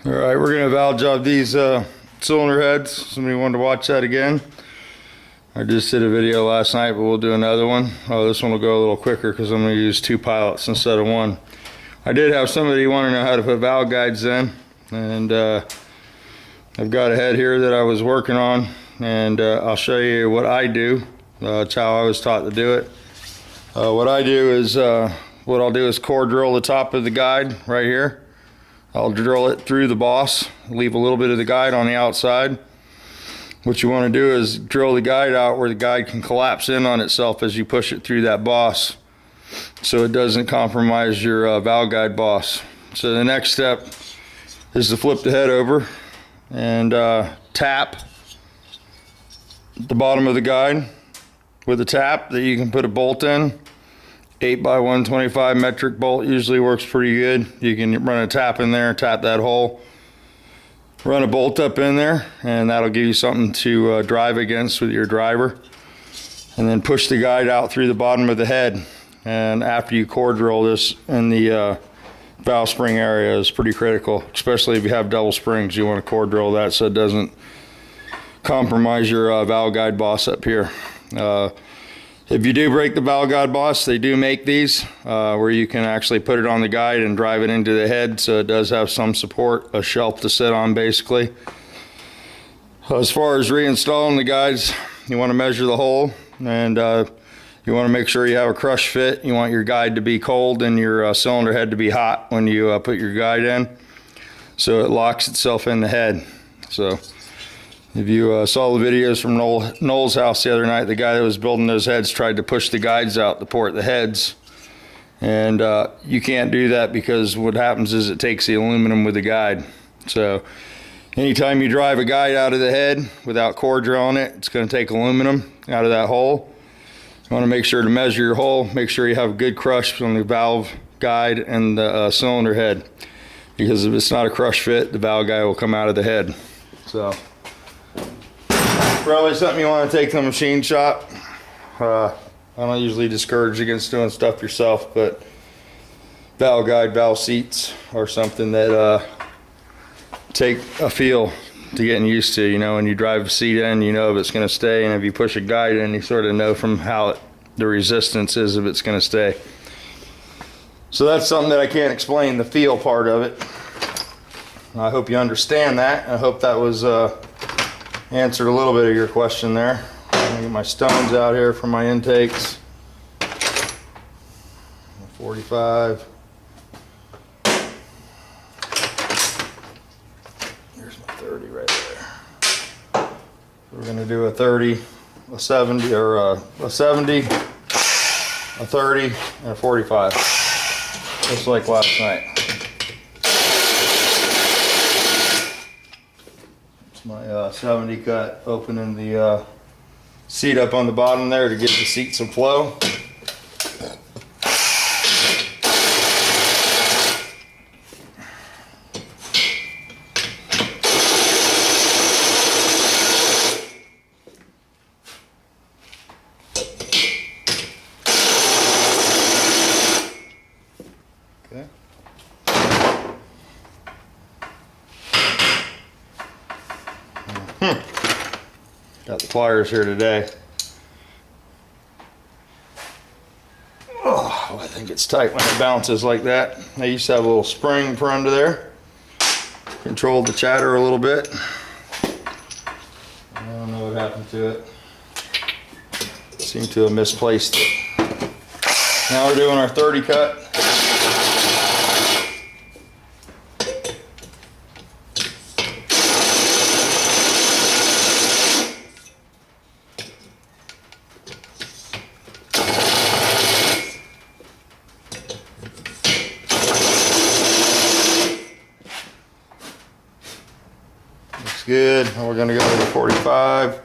All right, we're gonna valve job these cylinder heads. Somebody wanted to watch that again. I just did a video last night, but we'll do another one. Oh, this one will go a little quicker because I'm gonna use 2 pilots instead of 1. I did have somebody want to know how to put valve guides in, and I've got a head here that I was working on, and I'll show you what I do. It's how I was taught to do it. What I do is, what I'll do is core drill the top of the guide right here. I'll drill it through the boss, leave a little bit of the guide on the outside. What you want to do is drill the guide out where the guide can collapse in on itself as you push it through that boss, so it doesn't compromise your valve guide boss. So the next step is to flip the head over and tap the bottom of the guide with a tap that you can put a bolt in. 8x125 metric bolt usually works pretty good. You can run a tap in there, tap that hole, run a bolt up in there, and that'll give you something to drive against with your driver. And then push the guide out through the bottom of the head. And after you core drill this in the valve spring area is pretty critical, especially if you have double springs. You want to core drill that so it doesn't compromise your valve guide boss up here. If you do break the valve guide boss, they do make these where you can actually put it on the guide and drive it into the head, so it does have some support, a shelf to sit on basically. As far as reinstalling the guides, you want to measure the hole, and you want to make sure you have a crush fit. You want your guide to be cold and your cylinder head to be hot when you put your guide in, so it locks itself in the head. So if you saw the videos from Noel's house the other night, the guy that was building those heads tried to push the guides out to port the heads. And you can't do that because what happens is it takes the aluminum with the guide. So anytime you drive a guide out of the head without core drilling it, it's going to take aluminum out of that hole. You want to make sure to measure your hole, make sure you have a good crush on the valve guide and the cylinder head. Because if it's not a crush fit, the valve guide will come out of the head. So probably something you want to take to the machine shop. I don't usually discourage against doing stuff yourself, but valve guide, valve seats are something that take a feel to getting used to. You know, when you drive a seat in, you know if it's going to stay, and if you push a guide in, you sort of know from how the resistance is if it's going to stay. So that's something that I can't explain, the feel part of it. I hope you understand that. I hope that was answered a little bit of your question there. I'm gonna get my stones out here for my intakes. 45. Here's my 30 right there. We're gonna do a 30, a 70, or a 70, a 30, and a 45. Just like last night. My 70 cut, opening the seat up on the bottom there to give the seat some flow. Okay. Got the pliers here today. Oh, I think it's tight when it bounces like that. I used to have a little spring for under there. Controlled the chatter a little bit. I don't know what happened to it. Seemed to have misplaced it. Now we're doing our 30 cut. Good. Now we're going to go to the 45.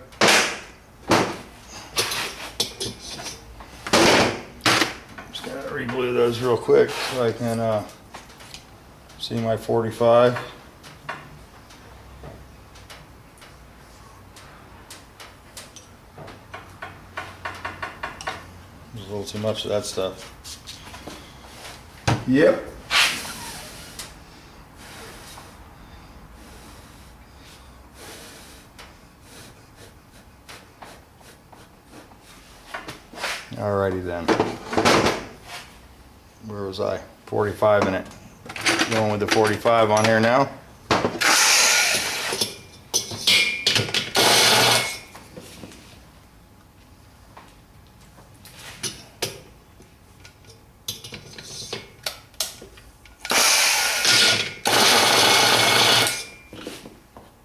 Just going to re-glue those real quick so I can see my 45. There's a little too much of that stuff. Yep. Alrighty then. Where was I? 45 in it. Going with the 45 on here now.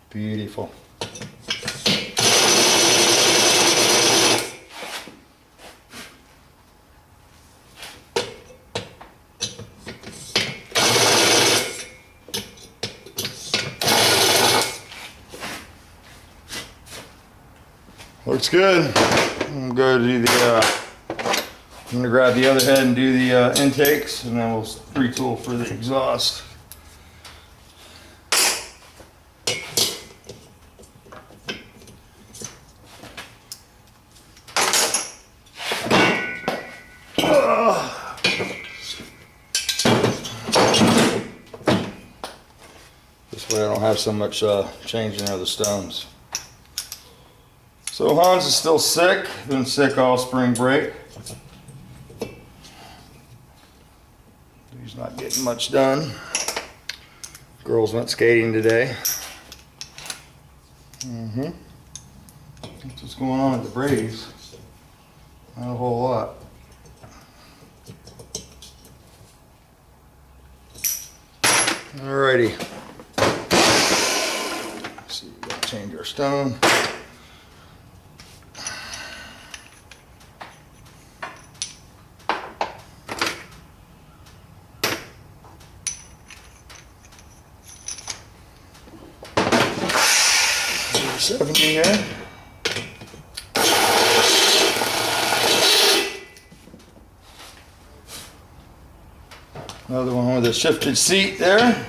Beautiful. Looks good. I'm gonna go do the. I'm gonna grab the other head and do the intakes, and then we'll retool for the exhaust. This way I don't have so much changing of the stones. So Hans is still sick, been sick all spring break. He's not getting much done. Girls went skating today. That's what's going on at the Brady's. Not a whole lot. Alrighty. Let's see, we gotta change our stone. Number 70 here. Another one with a shifted seat there.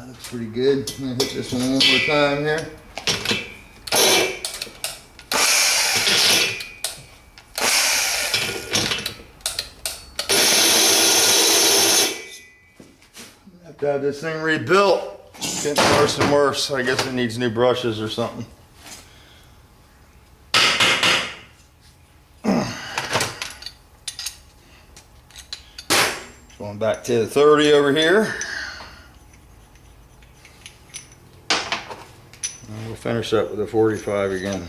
Looks pretty good. I'm gonna hit this one more time here. Have to have this thing rebuilt. It's getting worse and worse. I guess it needs new brushes or something. Going back to the 30 over here. And we'll finish up with a 45 again.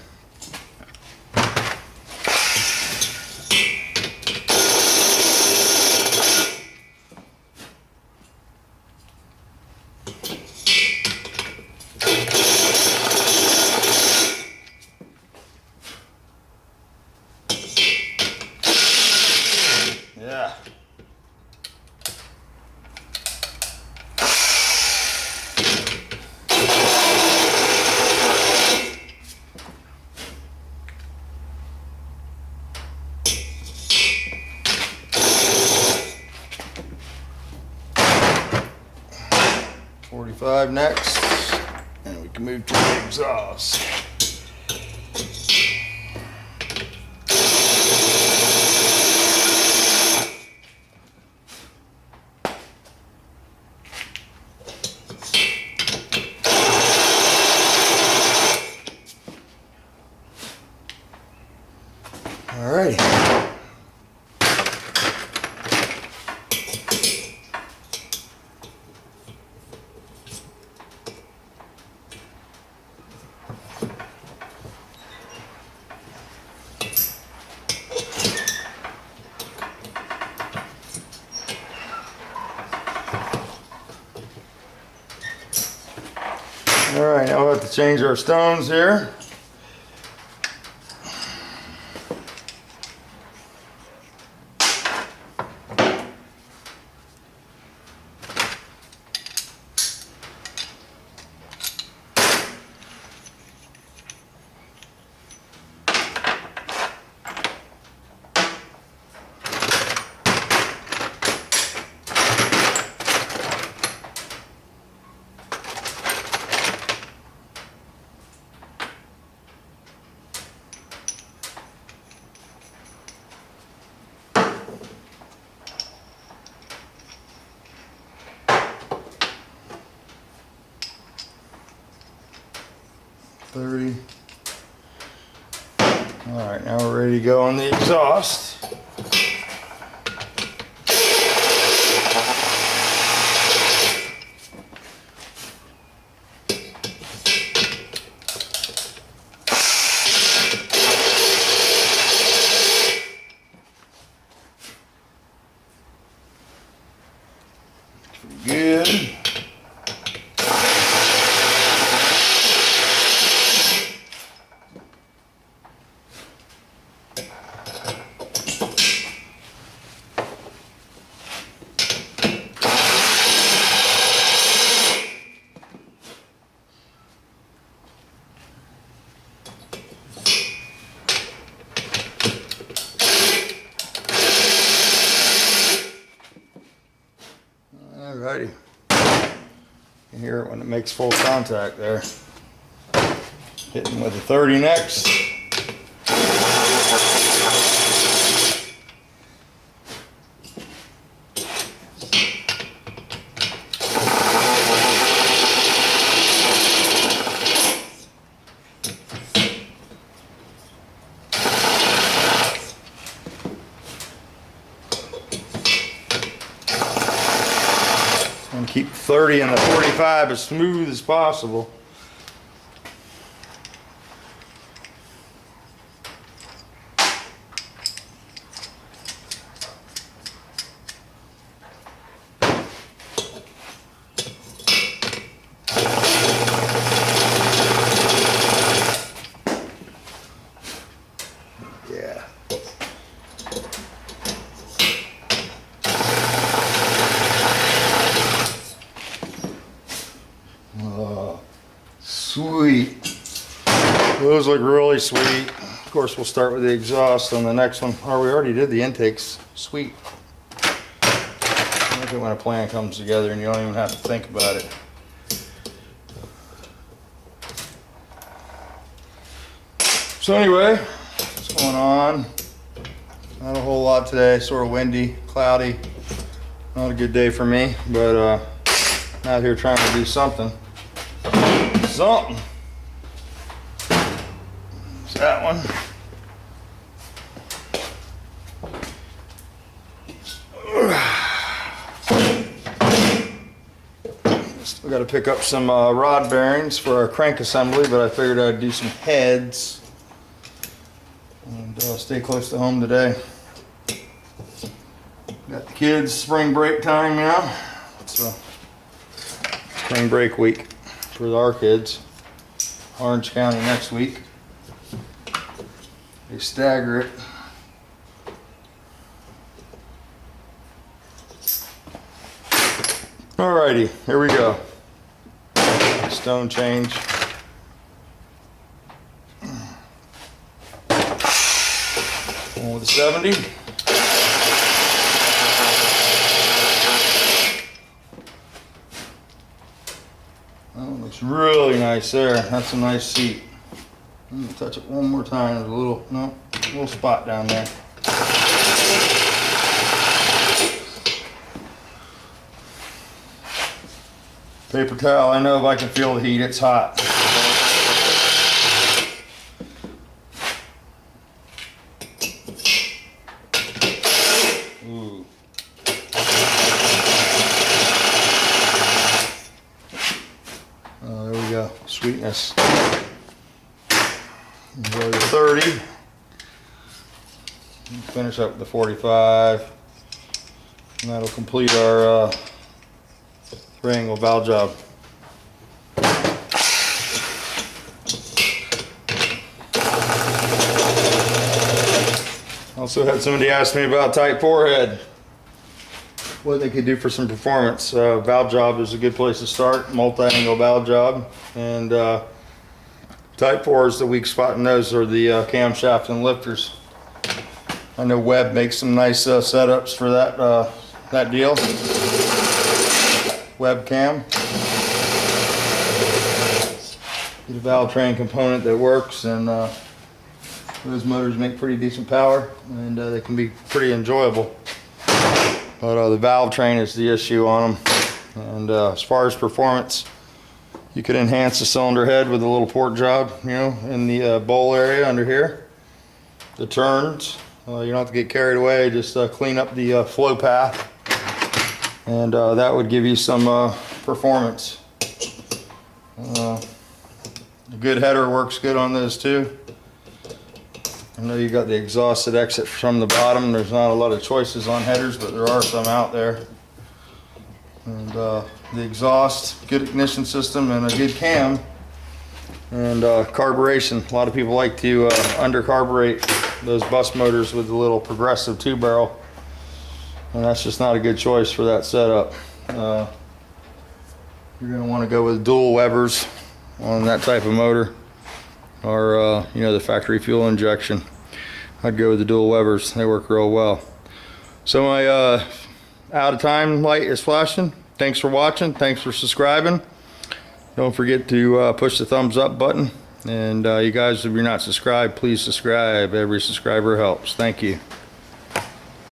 Yeah. .45 next, and we can move to the exhaust. All right. All right, now we'll have to change our stones here. 30. Alright, now we're ready to go on the exhaust. Good. Alrighty. You can hear it when it makes full contact there. Hitting with the 30 next. And keep 30 and the 45 as smooth as possible. Yeah. Oh, sweet. Those look really sweet. Of course, we'll start with the exhaust on the next one. Oh, we already did the intakes. Sweet. I like it when a plan comes together and you don't even have to think about it. So anyway, what's going on? Not a whole lot today. Sort of windy, cloudy. Not a good day for me, but out here trying to do something. Something. There's that one. Still got to pick up some rod bearings for our crank assembly, but I figured I'd do some heads and stay close to home today. Got the kids spring break time now. It's spring break week for our kids. Orange County next week. They stagger it. Alrighty, here we go. Stone change. Going with a 70. Oh, looks really nice there. That's a nice seat. I'm gonna touch it one more time. There's a little spot down there. Paper towel. I know if I can feel the heat, it's hot. Ooh. Oh, there we go. Sweetness. Go to 30. Finish up with the 45. And that'll complete our three-angle valve job. Also had somebody ask me about Type 4 head. What they could do for some performance. Valve job is a good place to start. Multi-angle valve job. And Type 4 is the weak spot in those are the camshaft and lifters. I know Webb makes some nice setups for that deal. Webcam. Get a valve train component that works, and those motors make pretty decent power, and they can be pretty enjoyable. But the valve train is the issue on them. And as far as performance, You could enhance the cylinder head with a little port job, you know, in the bowl area under here. The turns, you don't have to get carried away, just clean up the flow path, and that would give you some performance. A good header works good on those too. I know you got the exhausted exit from the bottom. There's not a lot of choices on headers, but there are some out there. And the exhaust, good ignition system, and a good cam, and carburation. A lot of people like to under-carburate those bus motors with the little progressive 2-barrel, and that's just not a good choice for that setup. You're going to want to go with dual Webers on that type of motor, or you know, the factory fuel injection. I'd go with the dual Webers. They work real well. So my out of time light is flashing. Thanks for watching. Thanks for subscribing. Don't forget to push the thumbs up button. And you guys, if you're not subscribed, please subscribe. Every subscriber helps. Thank you.